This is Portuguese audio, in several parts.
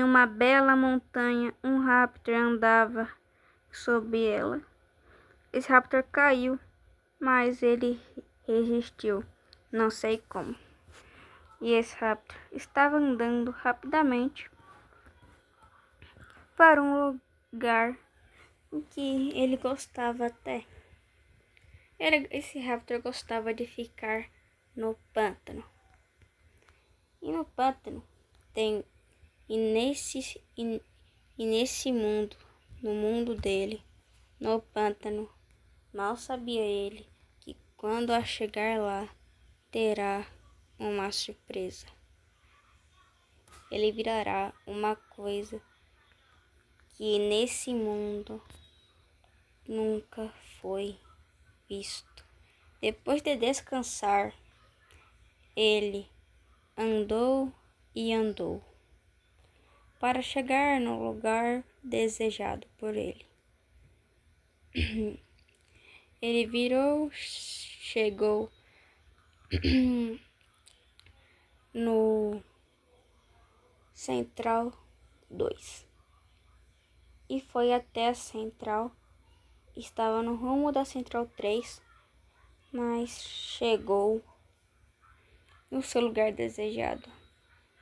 Em uma bela montanha, um raptor andava sob ela. Esse raptor caiu, mas ele resistiu, não sei como. E esse raptor estava andando rapidamente para um lugar em que ele gostava até. Esse raptor gostava de ficar no pântano. E no pântano tem nesse mundo, no mundo dele, no pântano, mal sabia ele que quando a chegar lá terá uma surpresa. Ele virará uma coisa que nesse mundo nunca foi visto. Depois de descansar, ele andou e andou para chegar no lugar desejado por ele. Ele chegou no Central 2 e foi até a Central. Estava no rumo da Central 3, mas chegou no seu lugar desejado.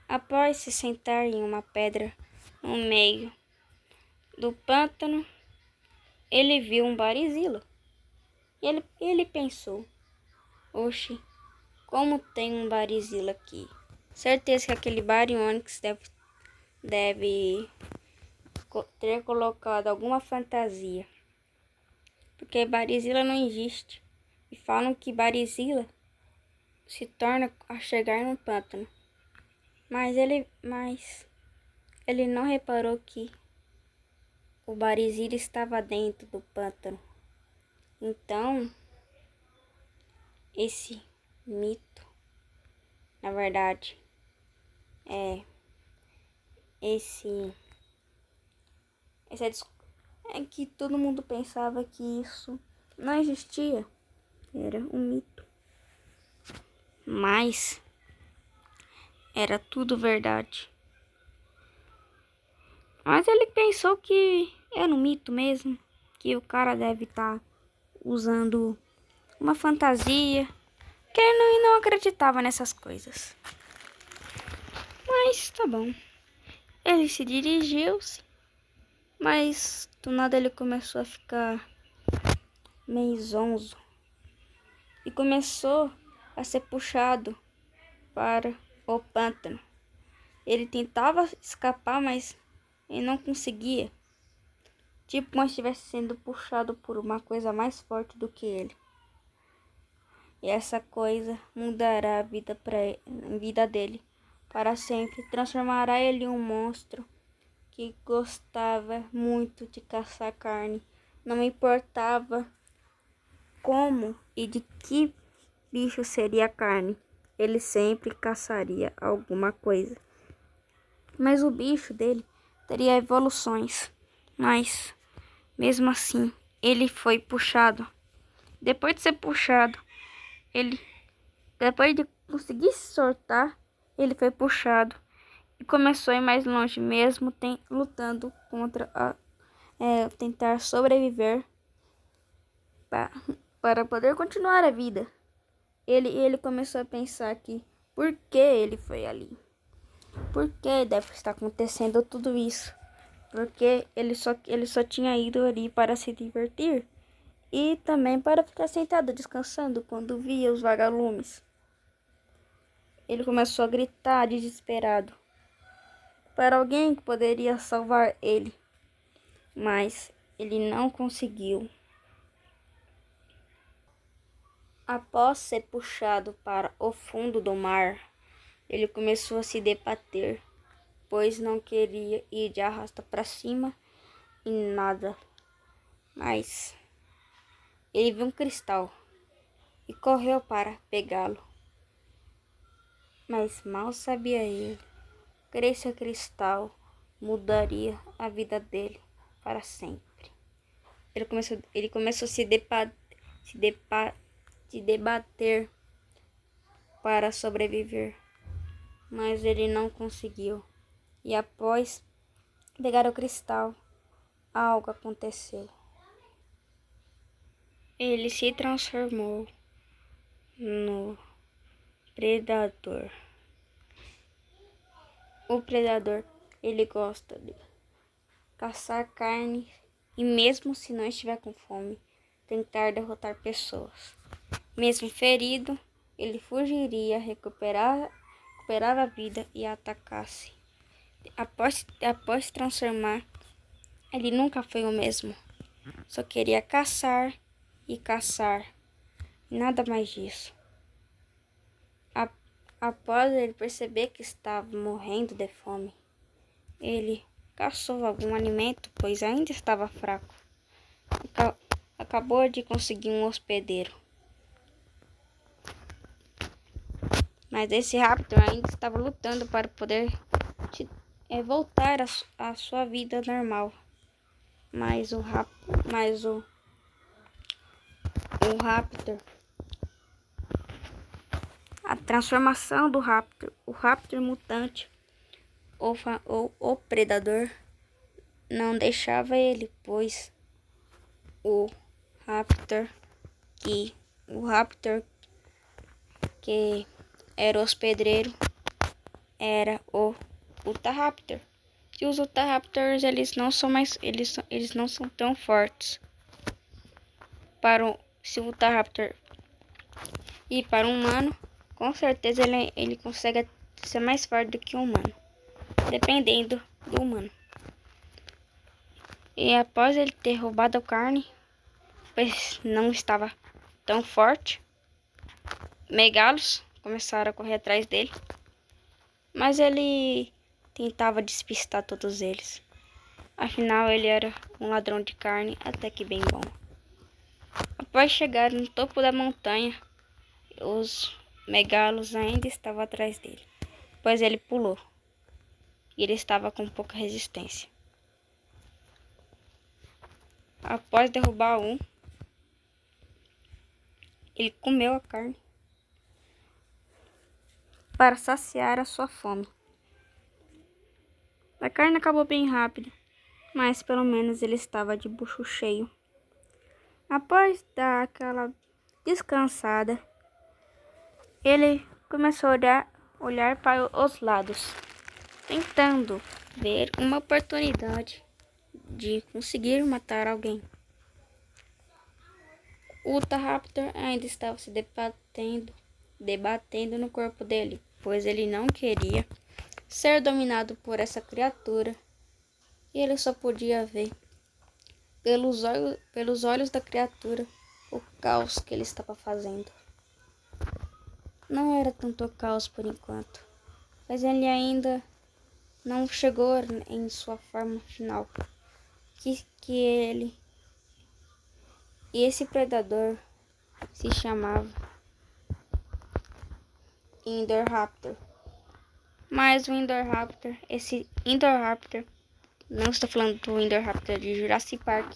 Após se sentar em uma pedra no meio do pântano, ele viu um Barizila. Ele pensou: oxe, como tem um Barizila aqui? Certeza que aquele Baryonyx deve ter colocado alguma fantasia, porque Barizila não existe. E falam que Barizila se torna a chegar no pântano. Mas ele não reparou que o Barizila estava dentro do pântano. Então, esse mito, na verdade, é que todo mundo pensava que isso não existia. Era um mito. Mas era tudo verdade. Mas ele pensou que era um mito mesmo, que o cara deve estar usando uma fantasia, que ele não acreditava nessas coisas. Mas tá bom. Ele se dirigiu-se, mas do nada ele começou a ficar meio zonzo e começou a ser puxado para o pântano. Ele tentava escapar, mas ele não conseguia. Tipo como se estivesse sendo puxado por uma coisa mais forte do que ele. E essa coisa mudará a vida dele para sempre. Transformará ele em um monstro que gostava muito de caçar carne. Não importava como e de que bicho seria a carne, ele sempre caçaria alguma coisa. Mas o bicho dele teria evoluções. Mas mesmo assim, ele foi puxado. Depois de ser puxado, depois de conseguir se soltar, ele foi puxado e começou a ir mais longe, mesmo lutando contra tentar sobreviver para poder continuar a vida. Ele começou a pensar que por que ele foi ali? Por que deve estar acontecendo tudo isso? Porque ele só tinha ido ali para se divertir e também para ficar sentado descansando quando via os vagalumes. Ele começou a gritar desesperado para alguém que poderia salvar ele, mas ele não conseguiu. Após ser puxado para o fundo do mar, ele começou a se debater, pois não queria ir de arrasta para cima e nada. Mas ele viu um cristal e correu para pegá-lo. Mas mal sabia ele que esse cristal mudaria a vida dele para sempre. Ele começou a se debater para sobreviver, mas ele não conseguiu. E após pegar o cristal, algo aconteceu. Ele se transformou no predador. O predador, ele gosta de caçar carne e mesmo se não estiver com fome, tentar derrotar pessoas. Mesmo ferido, ele fugiria, recuperava a vida e atacasse. Após se transformar, ele nunca foi o mesmo. Só queria caçar e caçar. Nada mais disso. Após ele perceber que estava morrendo de fome, ele caçou algum alimento, pois ainda estava fraco. Acabou de conseguir um hospedeiro. Mas esse Raptor ainda estava lutando para poder voltar à sua vida normal. Mas o Raptor, a transformação do Raptor, o Raptor mutante ou o predador, não deixava ele, pois o Raptor que era o hospedeiro era o Utahraptor. E os Utahraptors, eles não são tão fortes. Se o Utahraptor ir para um humano, com certeza ele consegue ser mais forte do que um humano, dependendo do humano. E após ele ter roubado a carne, pois não estava tão forte, megalos começaram a correr atrás dele, mas ele tentava despistar todos eles. Afinal, ele era um ladrão de carne até que bem bom. Após chegar no topo da montanha, os megalos ainda estavam atrás dele, pois ele pulou e ele estava com pouca resistência. Após derrubar um, ele comeu a carne para saciar a sua fome. A carne acabou bem rápido, mas pelo menos ele estava de bucho cheio. Após dar aquela descansada, ele começou a olhar para os lados, tentando ver uma oportunidade de conseguir matar alguém. O Utahraptor ainda estava se debatendo no corpo dele, pois ele não queria ser dominado por essa criatura, e ele só podia ver pelos olhos da criatura o caos que ele estava fazendo. Não era tanto caos por enquanto, mas ele ainda não chegou em sua forma final. E esse predador se chamava Indoraptor. Mas esse Indoraptor, não estou falando do Indoraptor de Jurassic Park.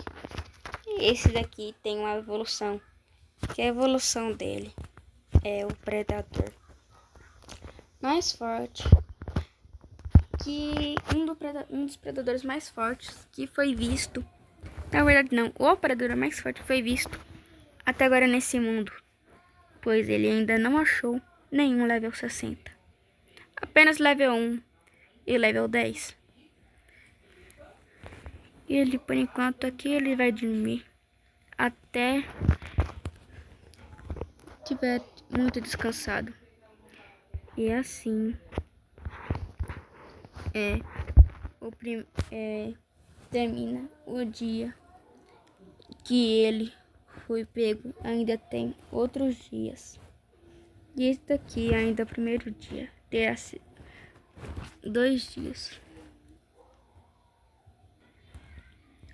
Esse daqui tem uma evolução, que a evolução dele é o predador mais forte, que um dos predadores mais fortes que foi visto. Na verdade não, o predador mais forte foi visto até agora nesse mundo, pois ele ainda não achou nenhum level 60. Apenas level 1 e level 10. E ele, por enquanto, aqui ele vai dormir até estiver muito descansado. E assim termina o dia que ele foi pego. Ainda tem outros dias. E esse daqui ainda é o primeiro dia. Terá 2 dias.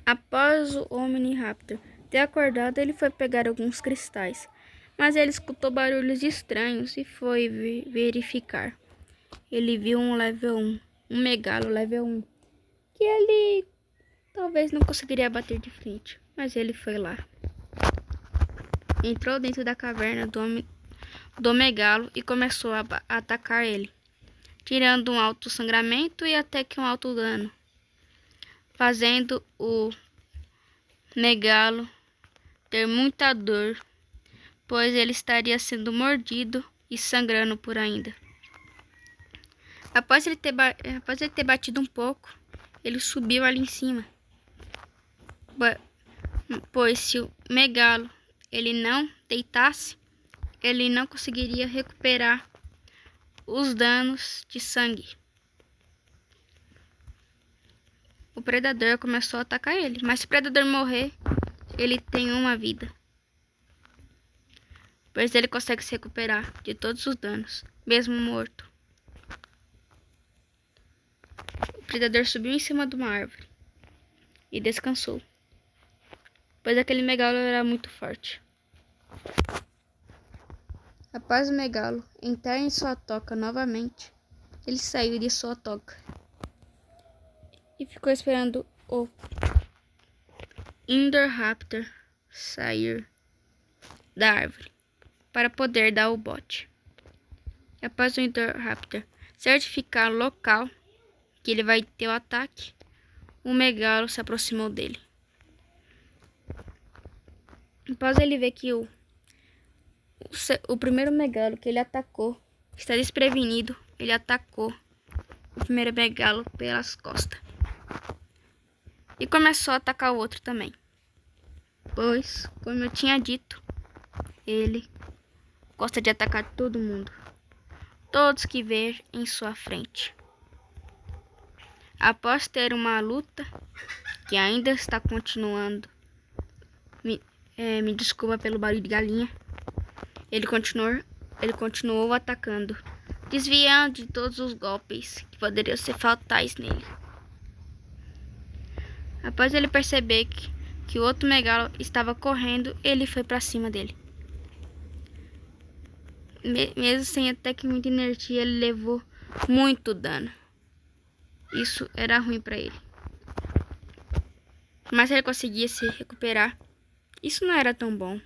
Após o Omniraptor ter acordado, ele foi pegar alguns cristais, mas ele escutou barulhos estranhos e foi verificar. Ele viu um level 1, um megalo level 1, que ele talvez não conseguiria bater de frente, mas ele foi lá. Entrou dentro da caverna do megalo e começou a atacar ele, tirando um alto sangramento e até que um alto dano. fazendo o megalo ter muita dor, pois ele estaria sendo mordido e sangrando por ainda. Após ele ter batido um pouco, ele subiu ali em cima, pois se o megalo ele não deitasse, ele não conseguiria recuperar os danos de sangue. O predador começou a atacar ele, mas se o predador morrer, ele tem uma vida, pois ele consegue se recuperar de todos os danos, mesmo morto. O predador subiu em cima de uma árvore e descansou, pois aquele megalo era muito forte. Após o megalo entrar em sua toca novamente, ele saiu de sua toca e ficou esperando o Indoraptor sair da árvore para poder dar o bote. Após o Indoraptor certificar o local que ele vai ter o ataque, o megalo se aproximou dele. Após ele ver que o primeiro megalo que ele atacou está desprevenido, ele atacou o primeiro megalo pelas costas e começou a atacar o outro também, pois, como eu tinha dito, ele gosta de atacar todo mundo, todos que vê em sua frente. Após ter uma luta que ainda está continuando, me desculpa pelo barulho de galinha, ele continuou atacando, desviando de todos os golpes que poderiam ser fatais nele. Após ele perceber que o outro megalo estava correndo, ele foi para cima dele. Mesmo sem até que muita energia, ele levou muito dano. Isso era ruim para ele. Mas ele conseguia se recuperar. Isso não era tão bom.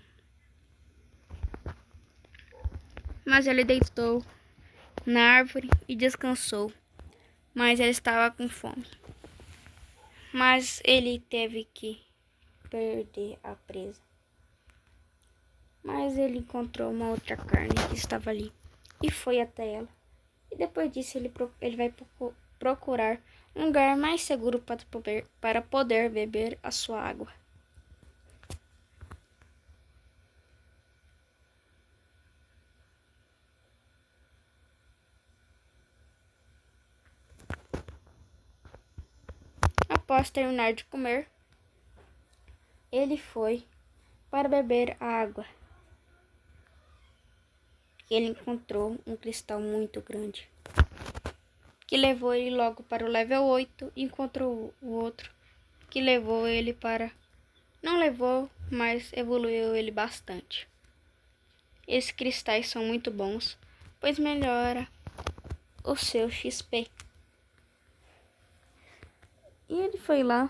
Mas ele deitou na árvore e descansou. Mas ele estava com fome. Mas ele teve que perder a presa. Mas ele encontrou uma outra carne que estava ali e foi até ela. E depois disso ele vai procurar um lugar mais seguro para poder beber a sua água. Após terminar de comer, ele foi para beber a água. Ele encontrou um cristal muito grande, que levou ele logo para o level 8, e encontrou o outro, que levou ele para... Não levou, mas evoluiu ele bastante. Esses cristais são muito bons, pois melhora o seu XP. E ele foi lá,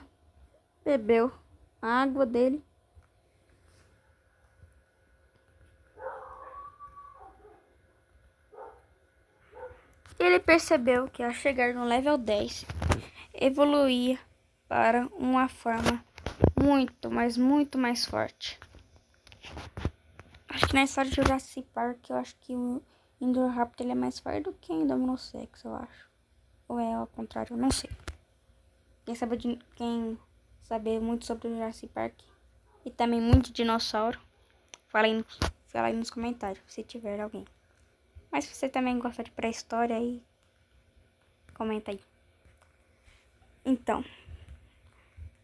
bebeu a água dele. Ele percebeu que ao chegar no level 10, evoluía para uma forma muito, mas muito mais forte. Acho que na história de Jurassic Park, eu acho que o Indoraptor ele é mais forte do que o Indominus, eu acho. Ou é ao contrário, eu não sei. Quem saber muito sobre o Jurassic Park e também muito de dinossauro, fala aí nos comentários, se tiver alguém. Mas se você também gosta de pré-história aí, comenta aí. Então,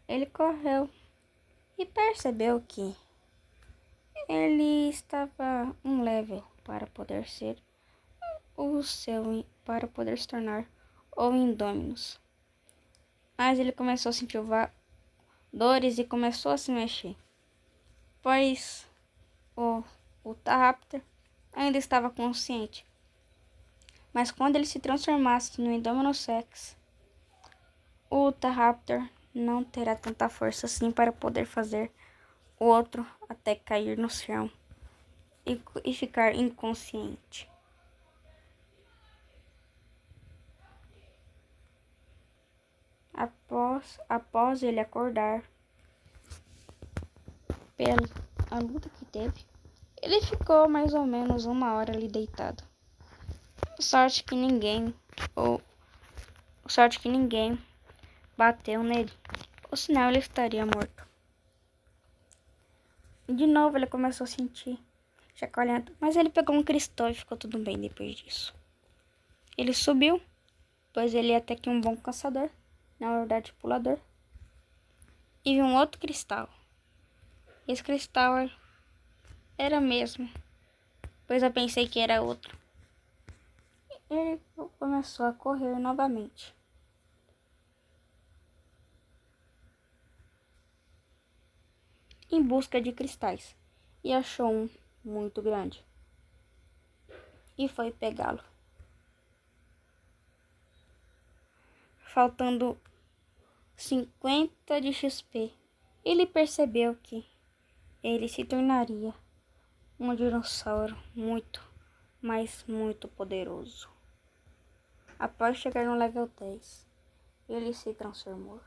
ele correu e percebeu que ele estava um level para poder se tornar o Indominus. Mas ele começou a sentir dores e começou a se mexer, pois o Utahraptor ainda estava consciente. Mas quando ele se transformasse no Indominus Rex, o Utahraptor não terá tanta força assim para poder fazer o outro até cair no chão e ficar inconsciente. Após ele acordar pela a luta que teve, ele ficou mais ou menos 1 hora ali deitado. Sorte que ninguém bateu nele, ou senão ele estaria morto. De novo ele começou a sentir chacoalhando, mas ele pegou um cristal e ficou tudo bem depois disso. Ele subiu, pois ele é até que um bom caçador, na verdade pulador, e viu um outro cristal. Esse cristal era mesmo, pois eu pensei que era outro. Ele começou a correr novamente. Em busca de cristais, e achou um muito grande. E foi pegá-lo. Faltando 50 de XP, ele percebeu que ele se tornaria um dinossauro muito, mas muito poderoso. Após chegar no level 10, ele se transformou.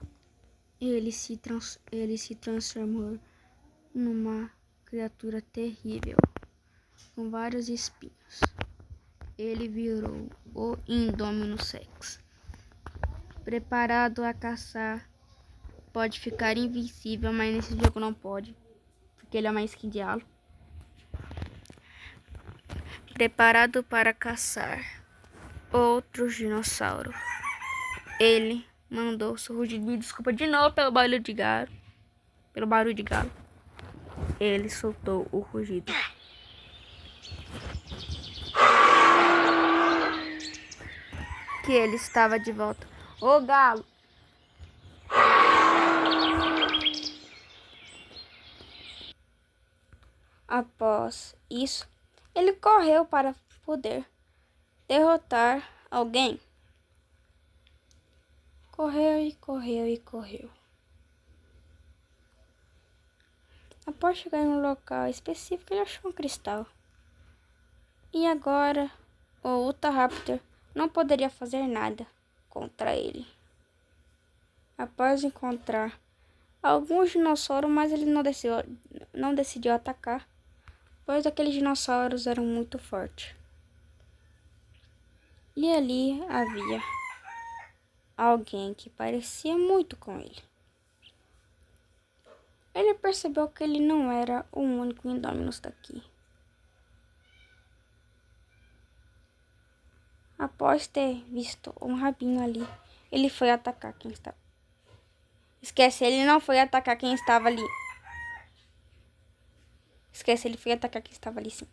Ele se transformou numa criatura terrível, com vários espinhos. Ele virou o Indominus Rex. Preparado a caçar, pode ficar invencível, mas nesse jogo não pode, porque ele é uma skin de halo. Preparado para caçar outro dinossauro. Ele mandou seu rugido. Me desculpa de novo pelo barulho de galo. Ele soltou o rugido. Que ele estava de volta. Ô galo! Após isso, ele correu para poder derrotar alguém. Correu e correu e correu. Após chegar em um local específico, ele achou um cristal. E agora, o Utahraptor não poderia fazer nada contra ele. Após encontrar alguns dinossauros, mas ele não decidiu atacar, pois aqueles dinossauros eram muito fortes. E ali havia alguém que parecia muito com ele. Ele percebeu que ele não era o único Indominus daqui. Após ter visto um rabinho ali, ele foi atacar quem estava. Esquece, ele não foi atacar quem estava ali. Esquece, ele foi atacar quem estava ali sim.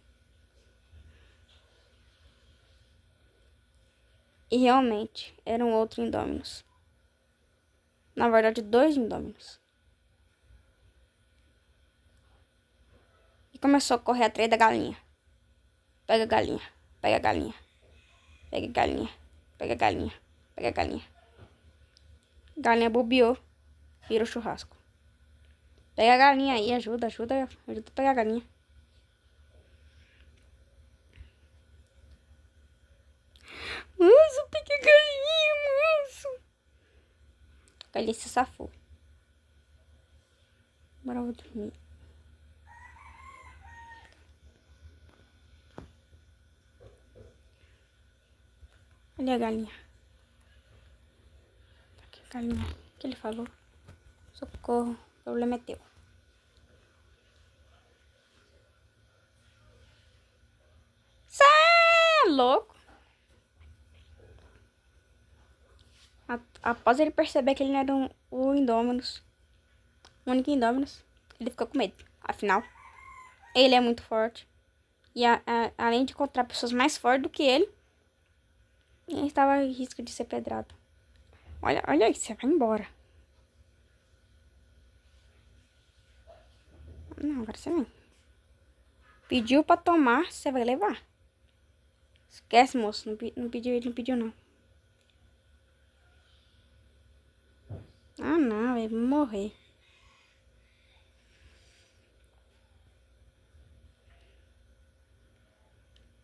E realmente, era um outro Indominus. Na verdade, 2 Indominus. E começou a correr atrás da galinha. Pega a galinha, pega a galinha. Pega a galinha, pega a galinha, pega a galinha. Galinha bobeou, vira o churrasco. Pega a galinha aí, ajuda a pegar a galinha. Moço, peguei a galinha, moço. A galinha se safou. Agora eu vou dormir. Cadê a galinha? Aqui a galinha. O que ele falou? Socorro, o problema é teu. Cê é louco? Após ele perceber que ele não era o Indominus, o único Indominus, ele ficou com medo. Afinal, ele é muito forte. E além de encontrar pessoas mais fortes do que ele estava em risco de ser pedrado. Olha aí, você vai embora. Não, agora você vem. Pediu pra tomar, você vai levar. Esquece, moço. Não pediu, ele não pediu, não. Ah, não, ele vai morrer.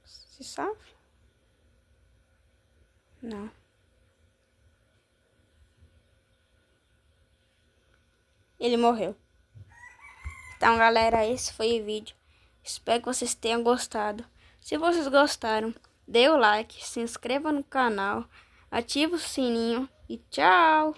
Se salve? Não. ele morreu. Então, galera, esse foi o vídeo. Espero que vocês tenham gostado. Se vocês gostaram, dê o like, se inscreva no canal, ative o sininho e tchau!